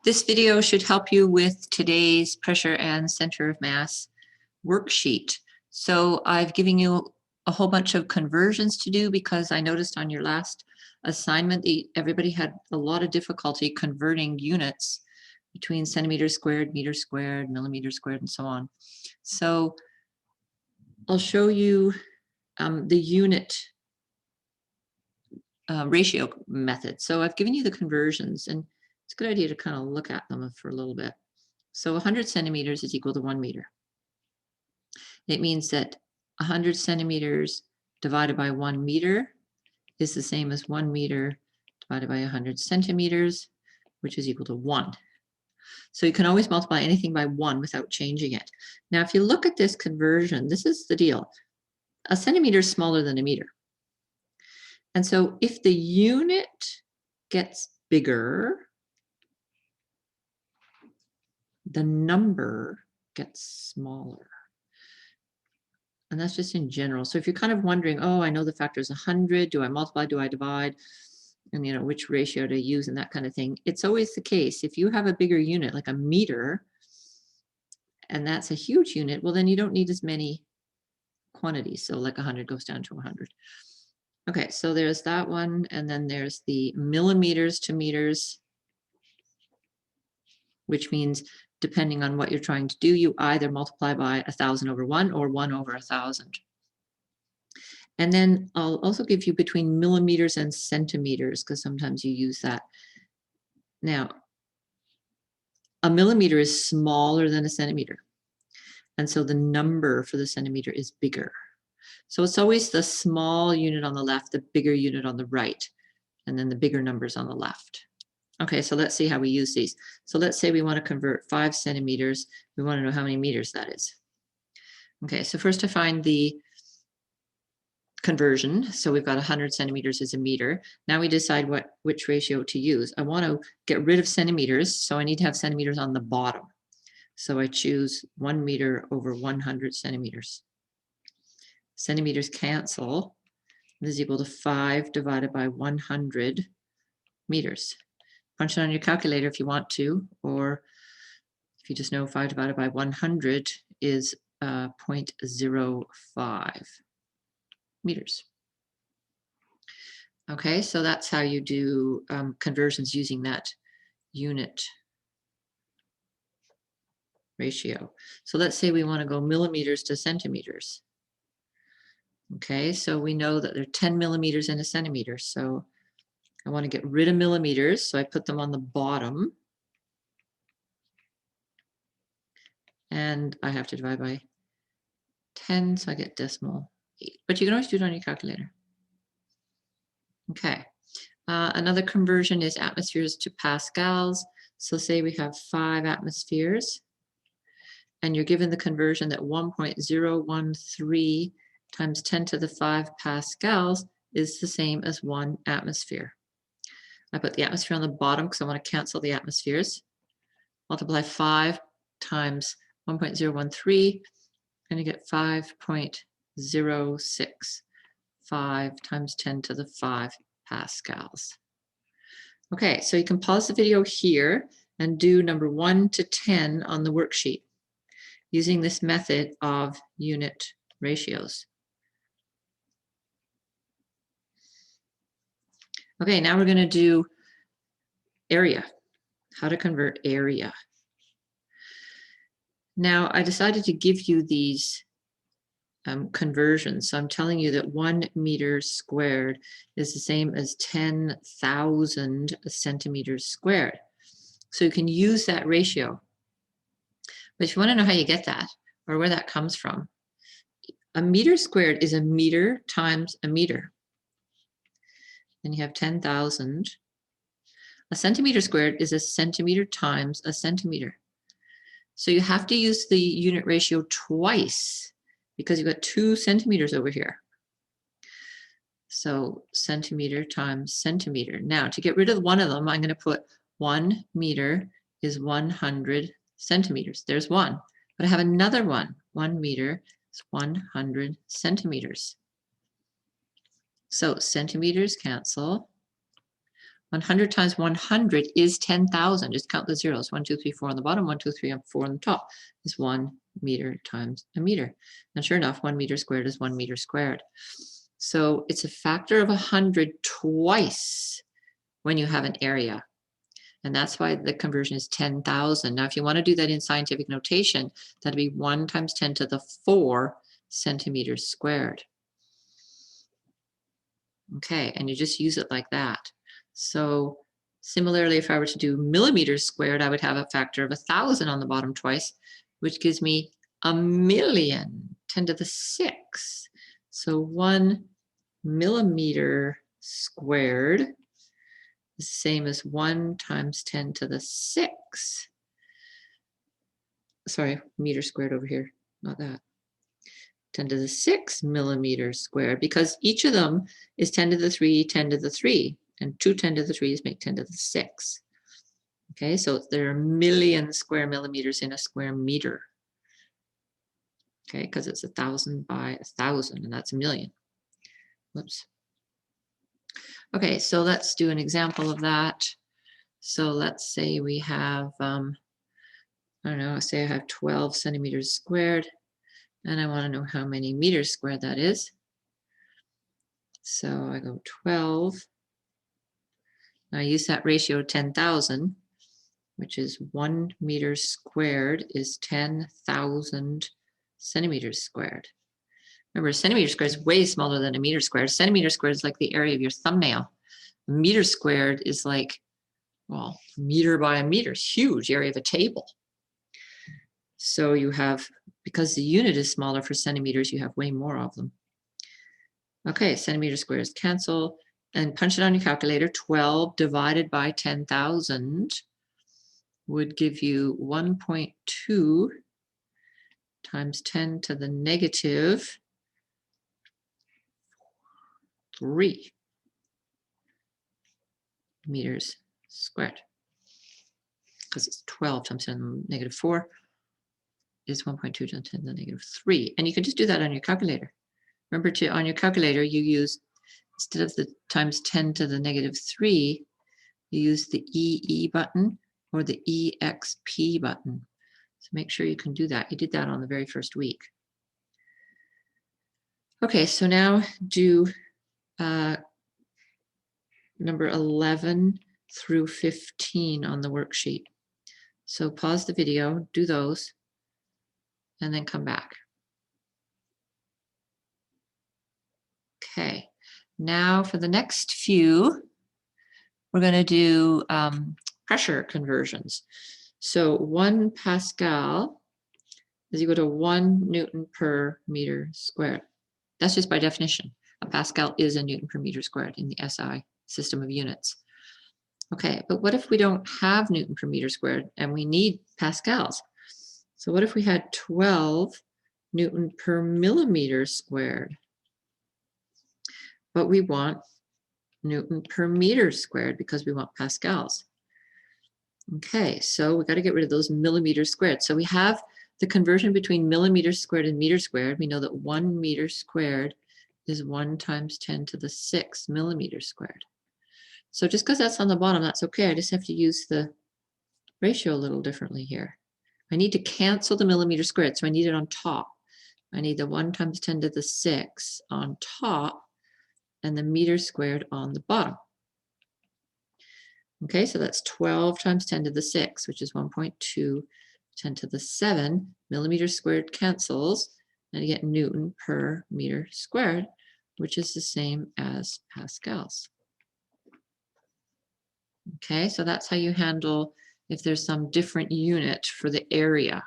This video should help you with today's pressure and center of mass worksheet. So I've given you a whole bunch of conversions to do because I noticed on your last assignment, everybody had a lot of difficulty converting units between centimeters squared, meters squared, millimeters squared, and so on. So I'll show you the unit ratio method. So I've given you the conversions, and it's a good idea to kind of look at them for a little bit. So 100 centimeters is equal to 1 meter. It means that 100 centimeters divided by 1 meter is the same as 1 meter divided by 100 centimeters, which is equal to 1. So you can always multiply anything by 1 without changing it. Now, if you look at this conversion, this is the deal. A centimeter is smaller than a meter. And so if the unit gets bigger, the number gets smaller. And that's just in general. So if you're kind of wondering, oh, I know the factor is 100, do I multiply, do I divide? And you know, which ratio to use and that kind of thing. It's always the case. If you have a bigger unit, like a meter, and that's a huge unit, well, then you don't need as many quantities. So like 100 goes down to 100. Okay, so there's that one. And then there's the millimeters to meters, which means depending on what you're trying to do, you either multiply by 1,000 over 1 or 1 over 1,000. And then I'll also give you between millimeters and centimeters, because sometimes you use that. Now, a millimeter is smaller than a centimeter. And so the number for the centimeter is bigger. So it's always the small unit on the left, the bigger unit on the right, and then the bigger numbers on the left. Okay, so let's see how we use these. So let's say we want to convert 5 centimeters. We want to know how many meters that is. Okay, so first I find the conversion. So we've got 100 centimeters is a meter. Now we decide which ratio to use. I want to get rid of centimeters, so I need to have centimeters on the bottom. So I choose 1 meter over 100 centimeters. Centimeters cancel. This is equal to 5 divided by 100 meters. Punch it on your calculator if you want to, or if you just know 5 divided by 100 is 0.05 meters. Okay, so that's how you do conversions using that unit ratio. So let's say we want to go millimeters to centimeters. Okay, so we know that there are 10 millimeters in a centimeter. So I want to get rid of millimeters, so I put them on the bottom. And I have to divide by 10, so I get decimal 8. But you can always do it on your calculator. Okay, another conversion is atmospheres to pascals. So say we have 5 atmospheres, and you're given the conversion that 1.013 times 10 to the 5 pascals is the same as 1 atmosphere. I put the atmosphere on the bottom because I want to cancel the atmospheres. Multiply 5 times 1.013, and you get 5.065 times 10 to the 5 pascals. Okay, so you can pause the video here and do number 1 to 10 on the worksheet using this method of unit ratios. Okay, now we're going to do area, how to convert area. Now, I decided to give you these conversions. So I'm telling you that 1 meter squared is the same as 10,000 centimeters squared. So you can use that ratio. But if you want to know how you get that or where that comes from, a meter squared is a meter times a meter. And you have 10,000. A centimeter squared is a centimeter times a centimeter. So you have to use the unit ratio twice because you've got 2 centimeters over here. So centimeter times centimeter. Now to get rid of one of them, I'm going to put 1 meter is 100 centimeters. There's one. But I have another one. 1 meter is 100 centimeters. So centimeters cancel. 100 times 100 is 10,000. Just count the zeros. 1, 2, 3, 4 on the bottom, 1, 2, 3, and 4 on the top is 1 meter times a meter. And sure enough, 1 meter squared is 1 meter squared. So it's a factor of 100 twice when you have an area. And that's why the conversion is 10,000. Now, if you want to do that in scientific notation, that'd be 1 times 10 to the 4 centimeters squared. Okay, and you just use it like that. So similarly, if I were to do millimeters squared, I would have a factor of 1,000 on the bottom twice, which gives me 1,000,000, 10 to the 6. So 1 millimeter squared is the same as 1 times 10 to the 6. Sorry, meter squared over here, not that. 10 to the 6 millimeters squared, because each of them is 10 to the 3, 10 to the 3, and 2 10 to the 3s make 10 to the 6. Okay, so there are 1,000,000 square millimeters in a square meter. Okay, because it's 1,000 by 1,000, and that's a million. Whoops. Okay, so let's do an example of that. So let's say we have, I don't know, say I have 12 centimeters squared, and I want to know how many meters squared that is. So I go 12. I use that ratio 10,000, which is 1 meter squared is 10,000 centimeters squared. Remember, a centimeter squared is way smaller than a meter squared. A centimeter squared is like the area of your thumbnail. A meter squared is like, well, meter by a meter, it's huge area of a table. So you have, because the unit is smaller for centimeters, you have way more of them. Okay, centimeter squares cancel, and punch it on your calculator. 12 divided by 10,000 would give you 1.2 times 10 to the negative 3 meters squared, because it's 12 times 10 to the negative 4 is 1.2 times 10 to the negative 3. And you can just do that on your calculator. Remember, on your calculator, you use, instead of the times 10 to the negative 3, you use the EE button or the EXP button. So make sure you can do that. You did that on the very first week. Okay, so now do number 11 through 15 on the worksheet. So pause the video, do those, and then come back. Okay, now for the next few, we're going to do pressure conversions. So 1 Pascal is equal to 1 Newton per meter squared. That's just by definition. A Pascal is a Newton per meter squared in the SI system of units. Okay, but what if we don't have Newton per meter squared and we need Pascals? So what if we had 12 Newton per millimeter squared? But we want Newton per meter squared because we want Pascals. Okay, so we got to get rid of those millimeters squared. So we have the conversion between millimeters squared and meter squared. We know that 1 meter squared is 1 times 10 to the 6 millimeters squared. So just because that's on the bottom, that's okay. I just have to use the ratio a little differently here. I need to cancel the millimeter squared, so I need it on top. I need the 1 times 10 to the 6 on top and the meter squared on the bottom. Okay, so that's 12 times 10 to the 6, which is 1.2, 10 to the 7. Millimeter squared cancels, and I get Newton per meter squared, which is the same as Pascals. Okay, so that's how you handle if there's some different unit for the area.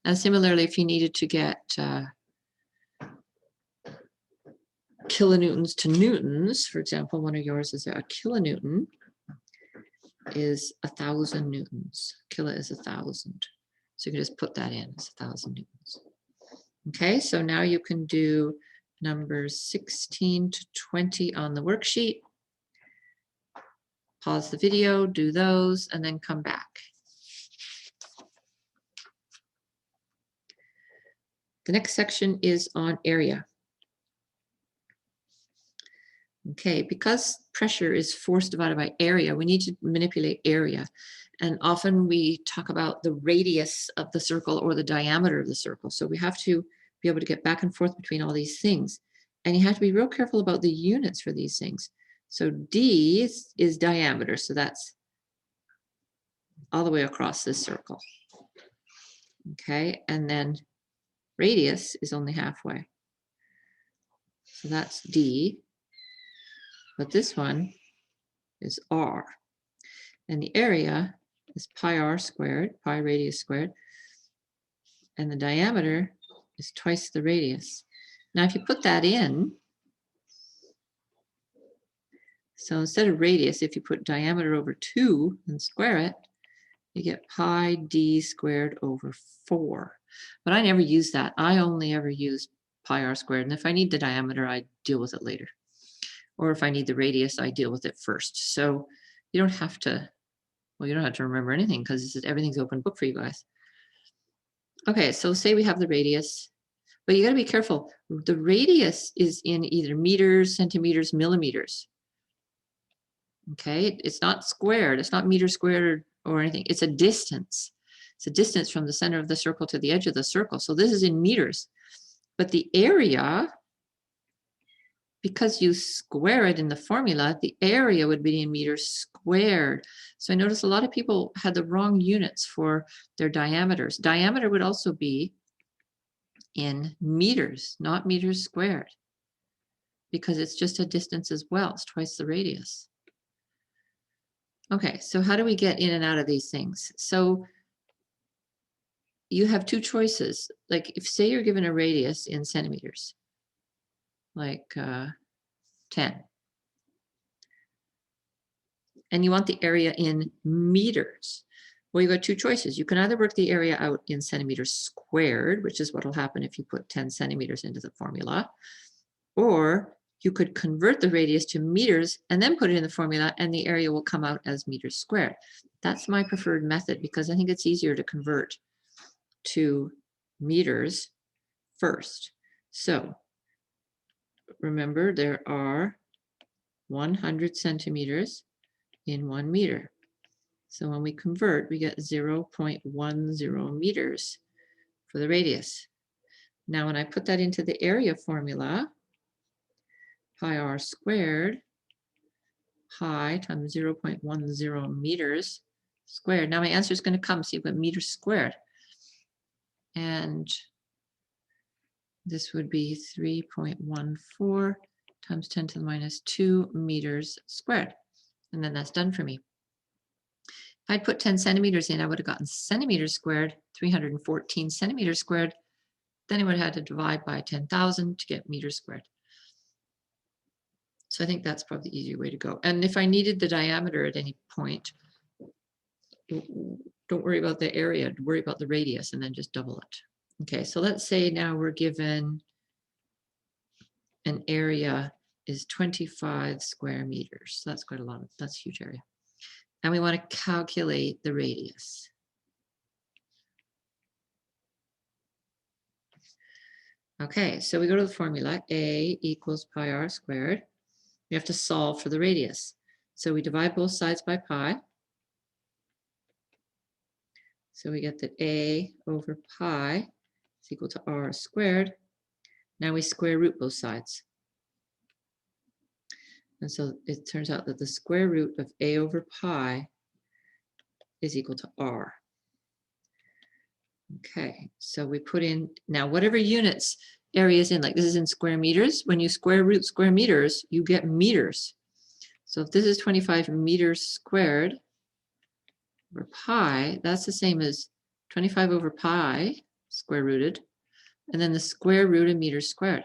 And similarly, if you needed to get kilonewtons to newtons, for example, one of yours is a kilonewton is 1,000 newtons. Kilo is 1,000. So you can just put that in as 1,000 newtons. Okay, so now you can do numbers 16 to 20 on the worksheet. Pause the video, do those, and then come back. The next section is on area. Okay, because pressure is force divided by area, we need to manipulate area. And often we talk about the radius of the circle or the diameter of the circle. So we have to be able to get back and forth between all these things. And you have to be real careful about the units for these things. So D is diameter. So that's all the way across this circle. Okay, and then radius is only halfway. So that's D. But this one is R. And the area is pi r squared, pi radius squared. And the diameter is twice the radius. Now, if you put that in, so instead of radius, if you put diameter over 2 and square it, you get pi d squared over 4. But I never use that. I only ever use pi r squared. And if I need the diameter, I deal with it later. Or if I need the radius, I deal with it first. So you don't have to, well, you don't have to remember anything because everything's open book for you guys. Okay, so say we have the radius, but you got to be careful. The radius is in either meters, centimeters, millimeters. Okay, it's not squared. It's not meter squared or anything. It's a distance. It's a distance from the center of the circle to the edge of the circle. So this is in meters. But the area, because you square it in the formula, the area would be in meters squared. So I noticed a lot of people had the wrong units for their diameters. Diameter would also be in meters, not meters squared, because it's just a distance as well. It's twice the radius. Okay, so how do we get in and out of these things? So you have two choices. Like if say you're given a radius in centimeters, like 10, and you want the area in meters. Well, you got two choices. You can either work the area out in centimeters squared, which is what will happen if you put 10 centimeters into the formula, or you could convert the radius to meters and then put it in the formula and the area will come out as meters squared. That's my preferred method because I think it's easier to convert to meters first. So remember, there are 100 centimeters in 1 meter. So when we convert, we get 0.10 meters for the radius. Now, when I put that into the area formula, pi r squared, pi times 0.10 meters squared. Now my answer is going to come, so you've got meters squared. And this would be 3.14 times 10 to the minus 2 meters squared. And then that's done for me. If I'd put 10 centimeters in, I would have gotten centimeters squared, 314 centimeters squared. Then I would have had to divide by 10,000 to get meters squared. So I think that's probably the easier way to go. And if I needed the diameter at any point, don't worry about the area, worry about the radius and then just double it. Okay, so let's say now we're given an area is 25 square meters. So that's quite a lot, that's a huge area. And we want to calculate the radius. Okay, so we go to the formula, A equals pi r squared. We have to solve for the radius. So we divide both sides by pi. So we get that A over pi is equal to r squared. Now we square root both sides. And so it turns out that the square root of A over pi is equal to r. Okay, so we put in, now whatever units area is in, like this is in square meters, when you square root square meters, you get meters. So if this is 25 meters squared over pi, that's the same as 25 over pi square rooted, and then the square root of meters squared.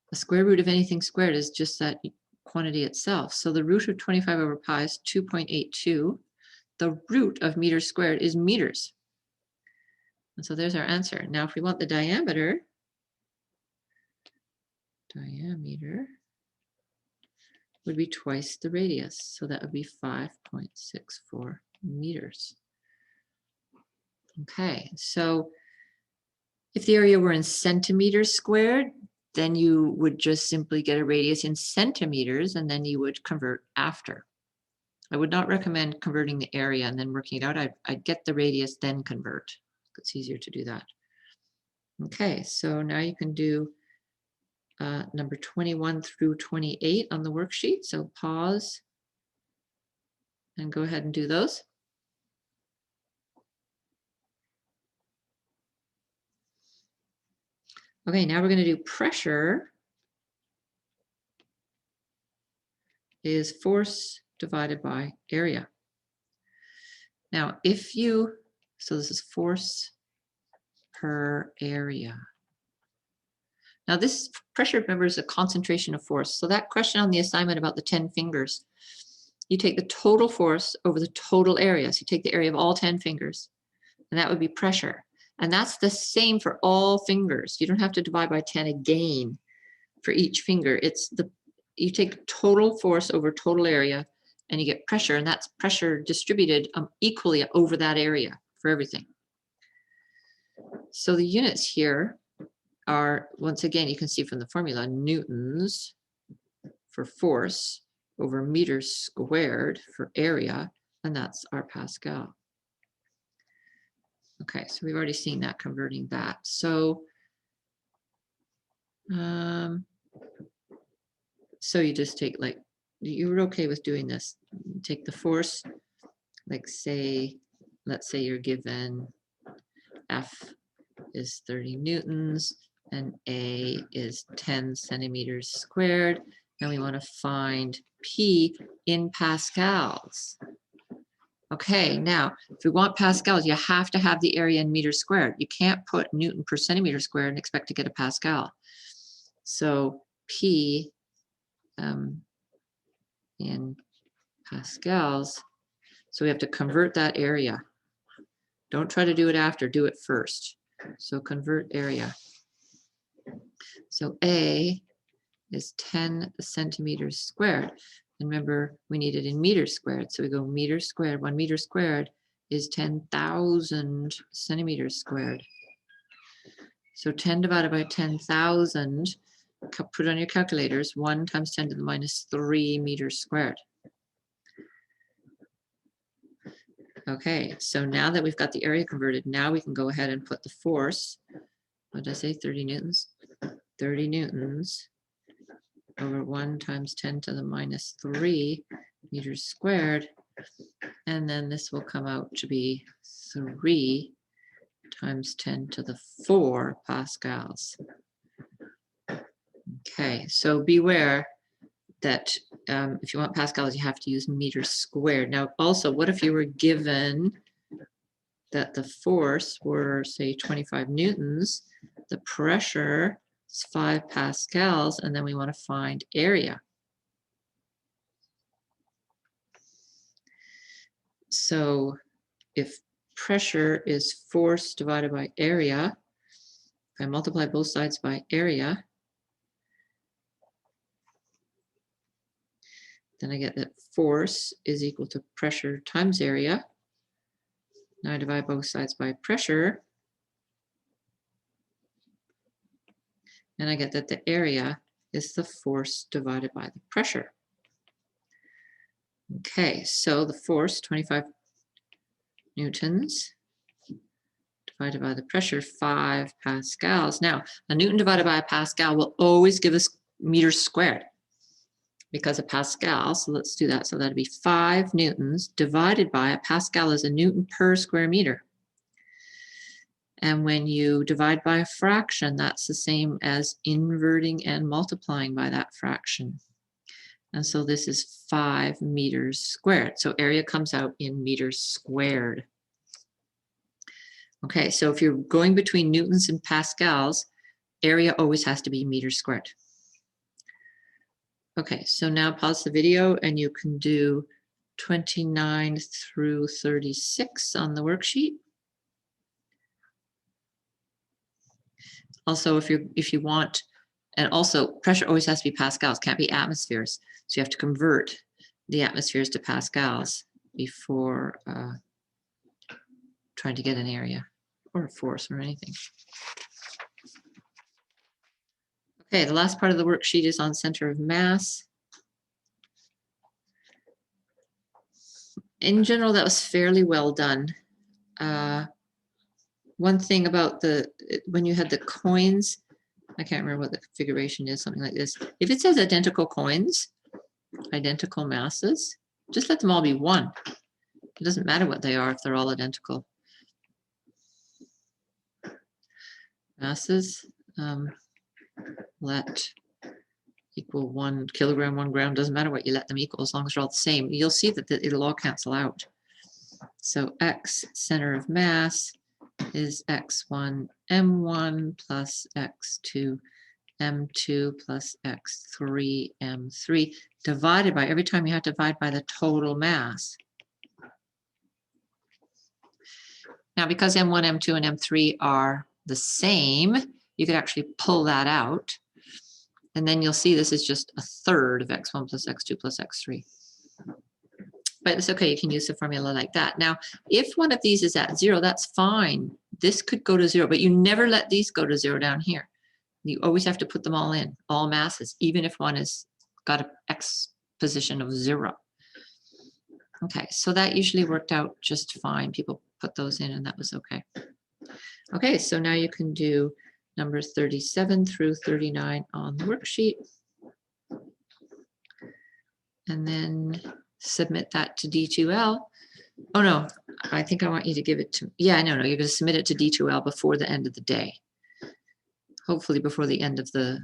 The square root of anything squared is just that quantity itself. So the root of 25 over pi is 2.82. The root of meters squared is meters. And so there's our answer. Now, if we want the diameter would be twice the radius. So that would be 5.64 meters. Okay, so if the area were in centimeters squared, then you would just simply get a radius in centimeters, and then you would convert after. I would not recommend converting the area and then working it out. I'd get the radius, then convert. It's easier to do that. Okay, so now you can do number 21 through 28 on the worksheet. So pause and go ahead and do those. Okay, now we're going to do pressure is force divided by area. Now, so this is force per area. Now this pressure, remember, is a concentration of force. So that question on the assignment about the 10 fingers, you take the total force over the total area. So you take the area of all 10 fingers, and that would be pressure. And that's the same for all fingers. You don't have to divide by 10 again for each finger. You take total force over total area, and you get pressure, and that's pressure distributed equally over that area for everything. So the units here are, once again, you can see from the formula, newtons for force over meters squared for area, and that's our Pascal. Okay, so we've already seen that, converting that. So, so you just take, like, you're okay with doing this. Take the force, like let's say you're given F is 30 newtons and A is 10 centimeters squared. And we want to find P in pascals. Okay, now, if we want pascals, you have to have the area in meters squared. You can't put Newton per centimeter squared and expect to get a Pascal. So P in pascals, so we have to convert that area. Don't try to do it after, do it first. So convert area. So A is 10 centimeters squared. And remember, we need it in meters squared. So we go meters squared. 1 meter squared is 10,000 centimeters squared. So 10 divided by 10,000, put on your calculators, 1 times 10 to the minus 3 meters squared. Okay, so now that we've got the area converted, now we can go ahead and put the force. What did I say, 30 newtons? 30 newtons over 1 times 10 to the minus 3 meters squared. And then this will come out to be 3 times 10 to the 4 pascals. Okay, so beware that if you want pascals, you have to use meters squared. Now, also, what if you were given that the force were, say, 25 newtons, the pressure is 5 pascals, and then we want to find area. So if pressure is force divided by area, if I multiply both sides by area, then I get that force is equal to pressure times area. Now I divide both sides by pressure, and I get that the area is the force divided by the pressure. Okay, so the force, 25 newtons, divided by the pressure, 5 pascals. Now, a newton divided by a pascal will always give us meters squared because of Pascal. So let's do that. So that'd be 5 newtons divided by, a Pascal is a newton per square meter. And when you divide by a fraction, that's the same as inverting and multiplying by that fraction. And so this is 5 meters squared. So area comes out in meters squared. Okay, so if you're going between newtons and pascals, area always has to be meters squared. Okay, so now pause the video and you can do 29 through 36 on the worksheet. Also, if you want, and also pressure always has to be pascals, can't be atmospheres. So you have to convert the atmospheres to pascals before trying to get an area or a force or anything. Okay, the last part of the worksheet is on center of mass. In general, that was fairly well done. One thing about when you had the coins, I can't remember what the configuration is, something like this. If it says identical coins, identical masses, just let them all be one. It doesn't matter what they are if they're all identical. Masses, let equal 1 kilogram, 1 gram, doesn't matter what you let them equal as long as they're all the same. You'll see that it'll all cancel out. So X center of mass is X1 M1 plus X2 M2 plus X3 M3 divided by, every time you have to divide by the total mass. Now, because M1, M2, and M3 are the same, you could actually pull that out. And then you'll see this is just a third of X1 plus X2 plus X3. But it's okay, you can use the formula like that. Now, if one of these is at 0, that's fine. This could go to 0, but you never let these go to 0 down here. You always have to put them all in, all masses, even if one has got an X position of 0. Okay, so that usually worked out just fine. People put those in and that was okay. Okay, so now you can do numbers 37 through 39 on the worksheet. And then submit that to D2L. Oh no, I think I want you to give it to, yeah, no, you're going to submit it to D2L before the end of the day. Hopefully before the end of the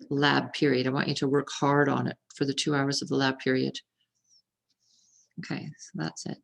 lab period. I want you to work hard on it for the 2 hours of the lab period. Okay, so that's it.